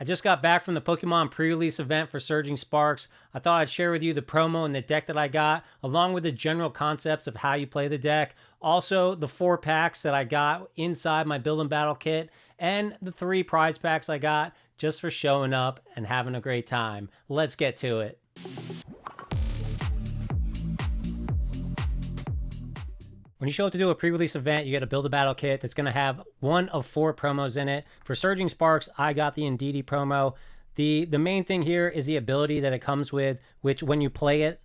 I just got back from the Pokemon pre-release event for Surging Sparks. I thought I'd share with you the promo and the deck that I got, along with the general concepts of how you play the deck. Also, the 4 packs that I got inside my Build and Battle kit, and the 3 prize packs I got just for showing up and having a great time. Let's get to it. When you show up to do a pre-release event, you get a Build a Battle kit that's going to have one of 4 promos in it. For Surging Sparks, I got the Indeedee promo. The main thing here is the ability that it comes with, which when you play it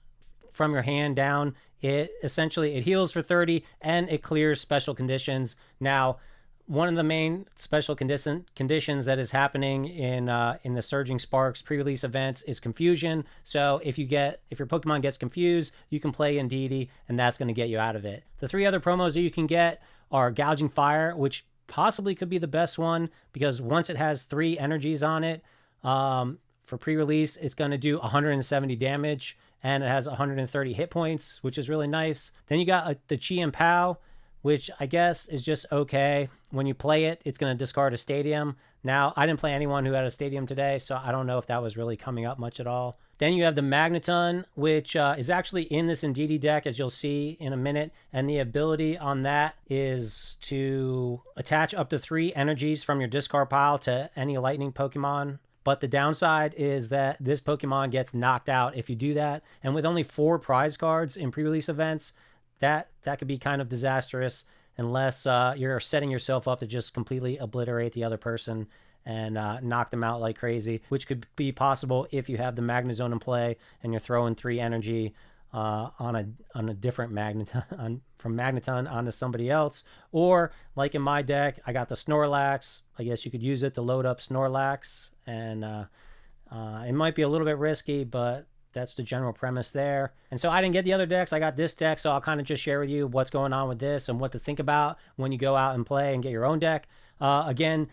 from your hand down, it heals for 30 and it clears special conditions. Now, one of the main special conditions that is happening in the Surging Sparks pre-release events is confusion. So if your Pokemon gets confused, you can play Indeedee, and that's going to get you out of it. The 3 other promos that you can get are Gouging Fire, which possibly could be the best one because once it has 3 energies on it, for pre-release, it's going to do 170 damage, and it has 130 hit points, which is really nice. Then you got the Chi and Pow, which I guess is just okay. When you play it, it's going to discard a stadium. Now, I didn't play anyone who had a stadium today, so I don't know if that was really coming up much at all. Then you have the Magneton, which is actually in this Indeedee deck, as you'll see in a minute. And the ability on that is to attach up to 3 energies from your discard pile to any lightning Pokemon. But the downside is that this Pokemon gets knocked out if you do that. And with only 4 prize cards in pre-release events, that could be kind of disastrous unless you're setting yourself up to just completely obliterate the other person and knock them out like crazy, which could be possible if you have the Magnezone in play and you're throwing 3 energy on a different Magneton from Magneton onto somebody else. Or like in my deck, I got the Snorlax. I guess you could use it to load up Snorlax, and it might be a little bit risky, but that's the general premise there. And so I didn't get the other decks. I got this deck, so I'll kind of just share with you what's going on with this and what to think about when you go out and play and get your own deck. Again,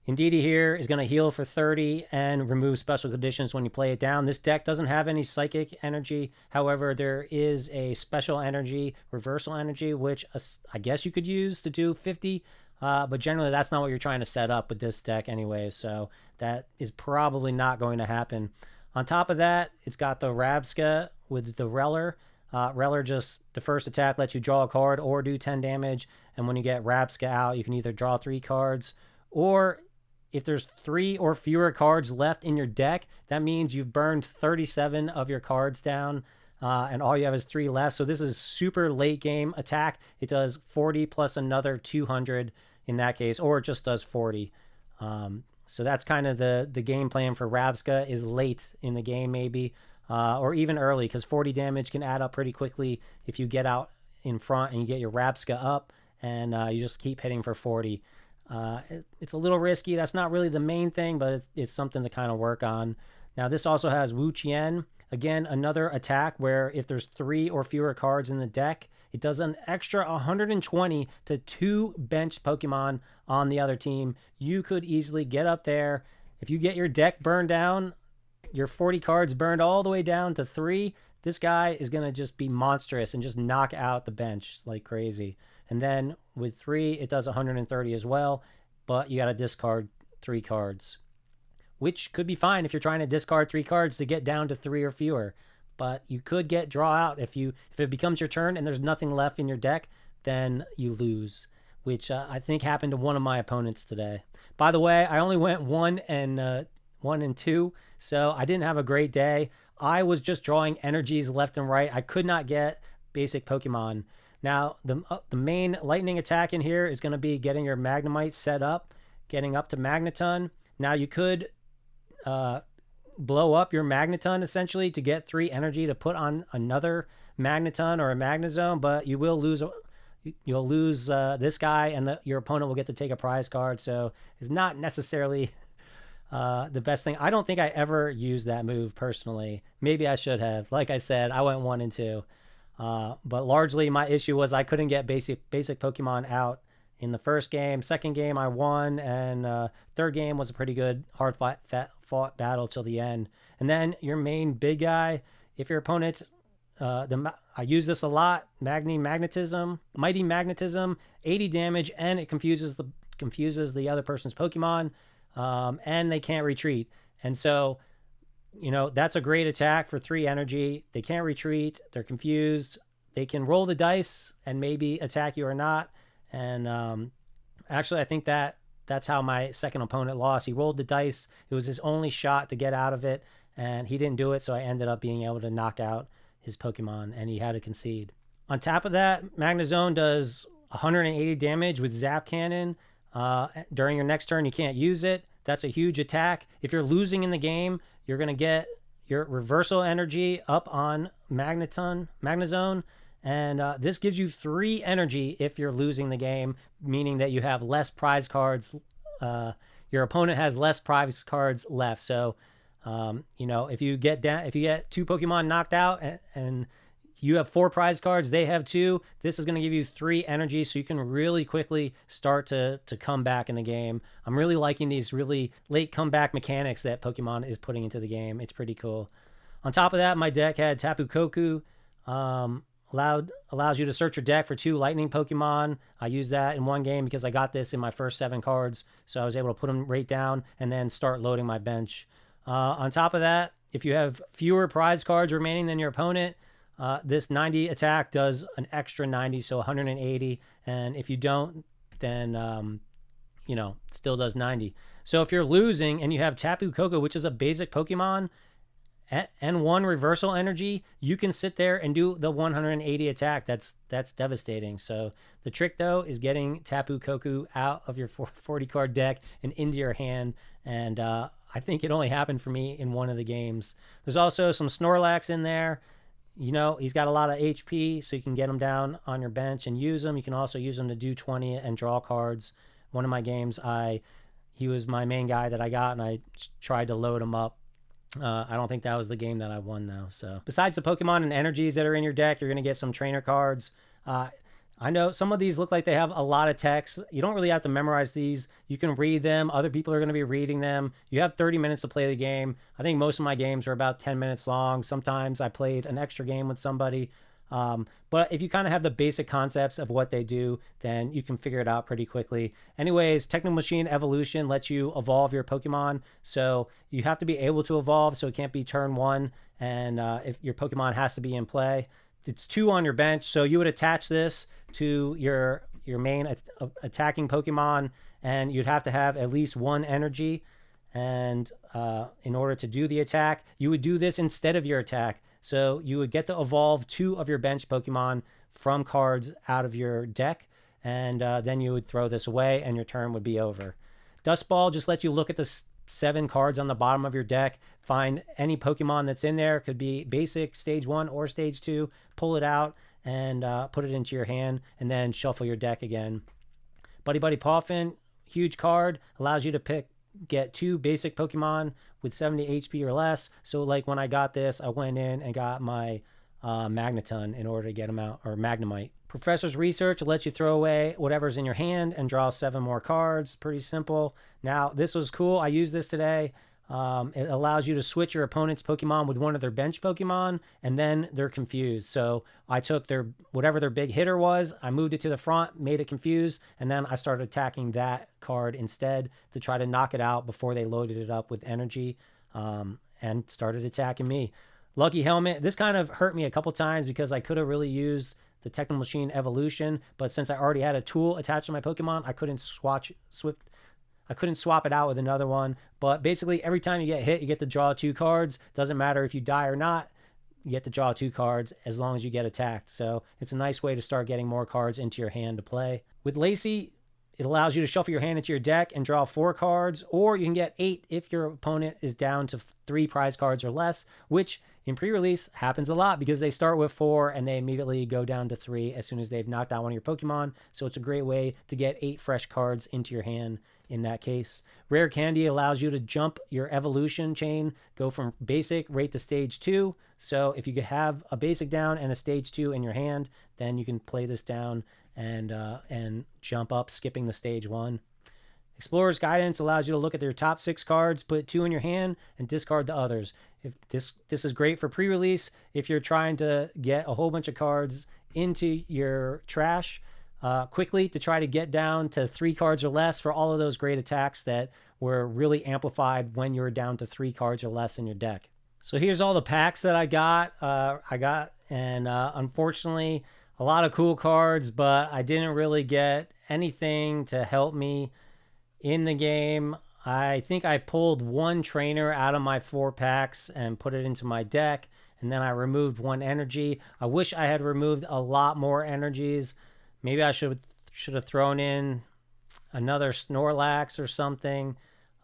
Indeedee here is going to heal for 30 and remove special conditions when you play it down. This deck doesn't have any psychic energy. However, there is a special energy, reversal energy, which I guess you could use to do 50. But generally, that's not what you're trying to set up with this deck anyway. So that is probably not going to happen. On top of that, it's got the Rabsca with the Reller. Reller just, the first attack lets you draw a card or do 10 damage. And when you get Rabsca out, you can either draw 3 cards, or if there's 3 or fewer cards left in your deck, that means you've burned 37 of your cards down, and all you have is 3 left. So this is super late game attack. It does 40 plus another 200 in that case, or it just does 40. So that's kind of the game plan for Rabsca, is late in the game maybe, or even early, because 40 damage can add up pretty quickly if you get out in front and you get your Rabsca up, and you just keep hitting for 40. It's a little risky. That's not really the main thing, but it's something to kind of work on. Now, this also has Wu Qian. Again, another attack where if there's 3 or fewer cards in the deck, it does an extra 120 to 2 benched Pokemon on the other team. You could easily get up there. If you get your deck burned down, your 40 cards burned all the way down to 3, this guy is going to just be monstrous and just knock out the bench like crazy. And then with 3, it does 130 as well, but you got to discard 3 cards, which could be fine if you're trying to discard 3 cards to get down to 3 or fewer. But you could get draw out if it becomes your turn and there's nothing left in your deck, then you lose, which I think happened to one of my opponents today. By the way, I only went 1 and 2, so I didn't have a great day. I was just drawing energies left and right. I could not get basic Pokemon. Now, the main lightning attack in here is going to be getting your Magnemite set up, getting up to Magneton. Now, you could blow up your Magneton essentially to get 3 energy to put on another Magneton or a Magnezone, but you will lose. You'll lose this guy, and your opponent will get to take a prize card. So it's not necessarily the best thing. I don't think I ever used that move personally. Maybe I should have. Like I said, I went 1 and 2. But largely my issue was I couldn't get basic Pokemon out in the first game. Second game I won, and third game was a pretty good hard fought battle till the end. And then your main big guy, if your opponent, I use this a lot, Mighty Magnetism, 80 damage, and it confuses the other person's Pokemon. and they can't retreat. And so, you know, that's a great attack for 3 energy. They can't retreat. They're confused. They can roll the dice and maybe attack you or not. And actually, I think that's how my second opponent lost. He rolled the dice. It was his only shot to get out of it, and he didn't do it, so I ended up being able to knock out his Pokemon, and he had to concede. On top of that, Magnezone does 180 damage with Zap Cannon. During your next turn, you can't use it. That's a huge attack. If you're losing in the game, you're going to get your reversal energy up on Magnezone. And this gives you 3 energy if you're losing the game, meaning that you have less prize cards. Your opponent has less prize cards left. So, you know, if you get 2 Pokemon knocked out and you have 4 prize cards, they have 2, this is going to give you 3 energy, so you can really quickly start to come back in the game. I'm really liking these really late comeback mechanics that Pokemon is putting into the game. It's pretty cool. On top of that, my deck had Tapu Koku. Allows you to search your deck for 2 lightning Pokemon. I used that in one game because I got this in my first 7 cards, so I was able to put them right down and then start loading my bench. On top of that, if you have fewer prize cards remaining than your opponent, this 90 attack does an extra 90, so 180. And if you don't, then, you know, it still does 90. So if you're losing and you have Tapu Koko, which is a basic Pokemon, and 1 reversal energy, you can sit there and do the 180 attack. That's devastating. So the trick, though, is getting Tapu Koko out of your 40 card deck and into your hand. And I think it only happened for me in one of the games. There's also some Snorlax in there. You know, he's got a lot of HP, so you can get him down on your bench and use him. You can also use him to do 20 and draw cards. One of my games, he was my main guy that I got, and I tried to load him up. I don't think that was the game that I won, though. So besides the Pokemon and energies that are in your deck, you're going to get some trainer cards. I know some of these look like they have a lot of text. You don't really have to memorize these. You can read them. Other people are going to be reading them. You have 30 minutes to play the game. I think most of my games are about 10 minutes long. Sometimes I played an extra game with somebody. But if you kind of have the basic concepts of what they do, then you can figure it out pretty quickly. Anyways, Techno Machine Evolution lets you evolve your Pokemon. So you have to be able to evolve, so it can't be turn 1. And if your Pokemon has to be in play, it's 2 on your bench. So you would attach this to your main attacking Pokemon, and you'd have to have at least 1 energy. And in order to do the attack, you would do this instead of your attack. So you would get to evolve 2 of your bench Pokemon from cards out of your deck, and then you would throw this away, and your turn would be over. Dust Ball just lets you look at the 7 cards on the bottom of your deck, find any Pokemon that's in there. Could be basic, stage 1 or stage 2. Pull it out and put it into your hand, and then shuffle your deck again. Buddy Buddy Poffin, huge card, allows you to get 2 basic Pokemon with 70 HP or less. So like when I got this, I went in and got my Magneton in order to get him out, or Magnemite. Professor's Research lets you throw away whatever's in your hand and draw 7 more cards. Pretty simple. Now, this was cool. I used this today. It allows you to switch your opponent's Pokemon with one of their bench Pokemon, and then they're confused. So I took whatever their big hitter was, I moved it to the front, made it confused, and then I started attacking that card instead to try to knock it out before they loaded it up with energy, and started attacking me. Lucky Helmet, this kind of hurt me a couple times because I could have really used the Techno Machine Evolution, but since I already had a tool attached to my Pokemon, I couldn't swap it out with another one. But basically, every time you get hit, you get to draw 2 cards. Doesn't matter if you die or not, you get to draw 2 cards as long as you get attacked. So it's a nice way to start getting more cards into your hand to play. With Lacey, it allows you to shuffle your hand into your deck and draw 4 cards, or you can get 8 if your opponent is down to 3 prize cards or less, which in pre-release happens a lot because they start with 4 and they immediately go down to 3 as soon as they've knocked out one of your Pokemon. So it's a great way to get 8 fresh cards into your hand in that case. Rare Candy allows you to jump your evolution chain, go from basic right to stage 2. So if you could have a basic down and a stage 2 in your hand, then you can play this down and jump up, skipping the stage 1. Explorer's Guidance allows you to look at your top 6 cards, put 2 in your hand, and discard the others. If this is great for pre-release if you're trying to get a whole bunch of cards into your trash. quickly to try to get down to 3 cards or less for all of those great attacks that were really amplified when you were down to 3 cards or less in your deck. So here's all the packs that I got. Unfortunately, a lot of cool cards, but I didn't really get anything to help me in the game. I think I pulled 1 trainer out of my 4 packs and put it into my deck, and then I removed 1 energy. I wish I had removed a lot more energies. Maybe I should have thrown in another Snorlax or something,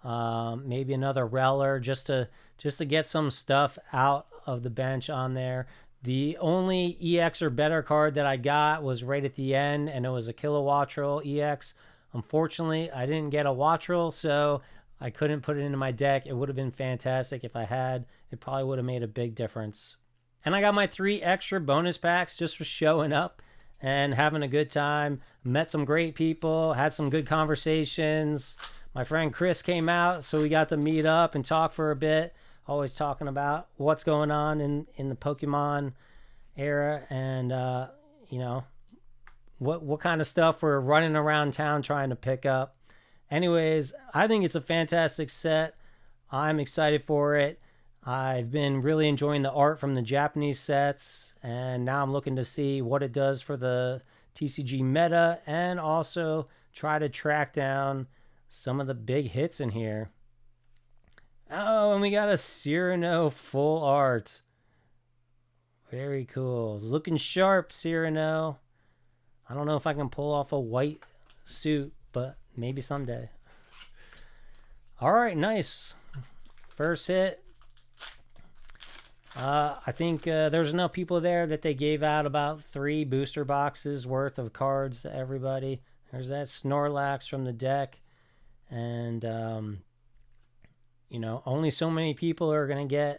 maybe another Reller, just to get some stuff out of the bench on there. The only EX or better card that I got was right at the end, and it was a Kilowattrel EX. Unfortunately, I didn't get a Wattrel, so I couldn't put it into my deck. It would have been fantastic if I had. It probably would have made a big difference. And I got my 3 extra bonus packs just for showing up and having a good time. Met some great people, had some good conversations. My friend Chris came out, so we got to meet up and talk for a bit. Always talking about what's going on in the Pokemon era, and you know, what kind of stuff we're running around town trying to pick up. Anyways, I think it's a fantastic set. I'm excited for it. I've been really enjoying the art from the Japanese sets, and now I'm looking to see what it does for the TCG meta, and also try to track down some of the big hits in here. Oh, and we got a Cyrano full art. Very cool. It's looking sharp, Cyrano. I don't know if I can pull off a white suit, but maybe someday. All right, nice. First hit. I think there's enough people there that they gave out about 3 booster boxes worth of cards to everybody. There's that Snorlax from the deck. And, you know, only so many people are going to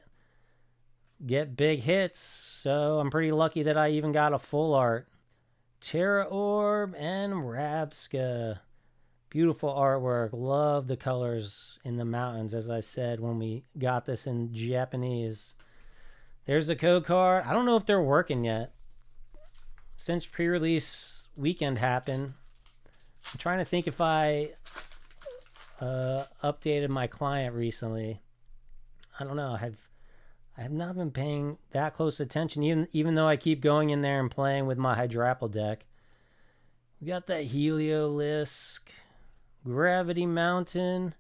get big hits. So I'm pretty lucky that I even got a full art. Terra Orb and Rabska. Beautiful artwork. Love the colors in the mountains, as I said when we got this in Japanese. There's the code card. I don't know if they're working yet. Since pre-release weekend happened, I'm trying to think if I updated my client recently. I don't know. I have not been paying that close attention, even though I keep going in there and playing with my Hydrapple deck. We got that Heliolisk, Gravity Mountain,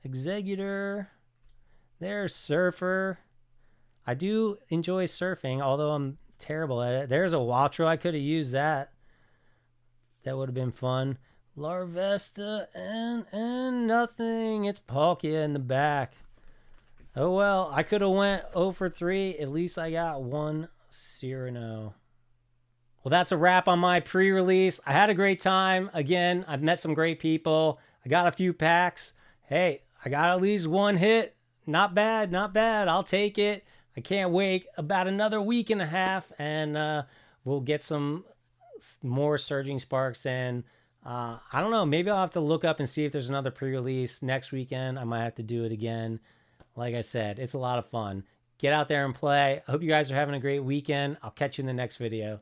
Executor. There's Surfer. I do enjoy surfing, although I'm terrible at it. There's a Wattrel. I could have used that. That would have been fun. Larvesta and nothing. It's Palkia in the back. Oh well, I could have went 0 for 3. At least I got 1 Cyrano. Well, that's a wrap on my pre-release. I had a great time. Again, I've met some great people. I got a few packs. Hey, I got at least 1 hit. Not bad, not bad. I'll take it. I can't wait about another week and a half, and we'll get some more Surging Sparks in. I don't know. Maybe I'll have to look up and see if there's another pre-release next weekend. I might have to do it again. Like I said, it's a lot of fun. Get out there and play. I hope you guys are having a great weekend. I'll catch you in the next video.